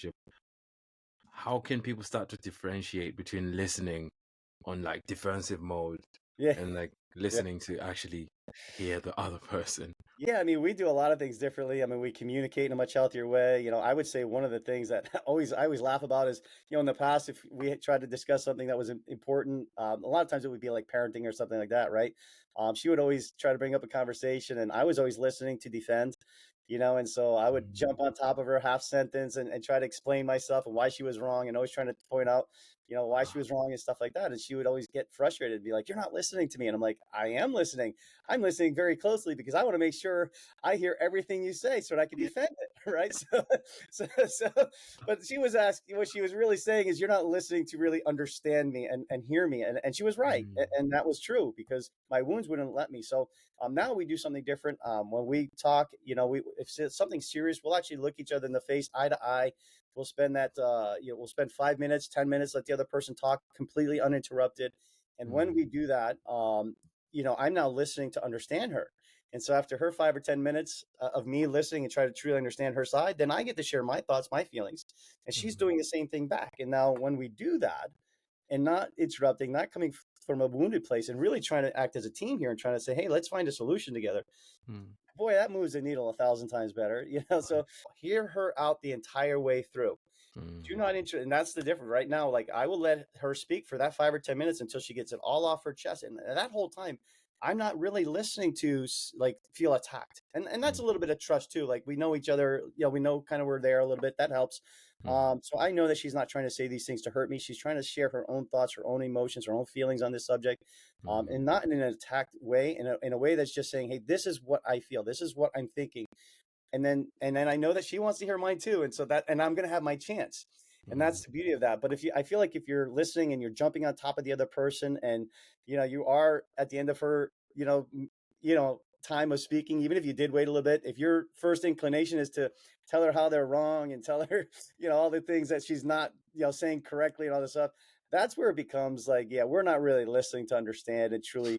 relationship, how can people start to differentiate between listening on like defensive mode Yeah. and like Yeah. listening to actually hear the other person? Yeah, I mean, we do a lot of things differently. I mean, we communicate in a much healthier way. I would say one of the things that I always laugh about is, in the past, if we had tried to discuss something that was important, a lot of times it would be like parenting or something like that, right? She would always try to bring up a conversation, and I was always listening to defend, and so I would Mm. jump on top of her half sentence and try to explain myself and why she was wrong, and always trying to point out, why she Ah, was wrong and stuff like that. And she would always get frustrated and be like, "You're not listening to me." And I'm like, "I am listening. I'm listening very closely because I want to make sure I hear everything you say so that I can defend it." Right. So, but she was asking, what she was really saying is, "You're not listening to really understand me and hear me." And she was right. mm, And that was true because my wounds wouldn't let me. So now we do something different. When we talk, if it's something serious, we'll actually look each other in the face, eye to eye. We'll spend we'll spend 5 minutes, 10 minutes, let the other person talk completely uninterrupted. And when mm, we do that, I'm now listening to understand her. And so after her 5 or 10 minutes of me listening and try to truly understand her side, then I get to share my thoughts, my feelings, and she's mm, doing the same thing back. And now when we do that, and not interrupting, not coming from a wounded place, and really trying to act as a team here and trying to say, "Hey, let's find a solution together." mm. Boy, that moves the needle 1,000 times better. So hear her out the entire way through. Do Mm, not inter And that's the difference right now. Like, I will let her speak for that 5 or 10 minutes until she gets it all off her chest, and that whole time, I'm not really listening to like feel attacked, and that's a mm, little bit of trust too. Like, we know each other, we know kind of we're there a little bit. That helps. mm, So I know that she's not trying to say these things to hurt me. She's trying to share her own thoughts, her own emotions, her own feelings on this subject, mm, and not in an attacked way, in a way that's just saying, "Hey, this is what I feel. This is what I'm thinking." And then I know that she wants to hear mine too, and so that and I'm gonna have my chance, and that's mm, the beauty of that. But I feel like if you're listening and you're jumping on top of the other person, and you are at the end of her, time of speaking, even if you did wait a little bit, if your first inclination is to tell her how they're wrong and tell her, all the things that she's not, saying correctly and all this stuff, that's where it becomes like, yeah, we're not really listening to understand and truly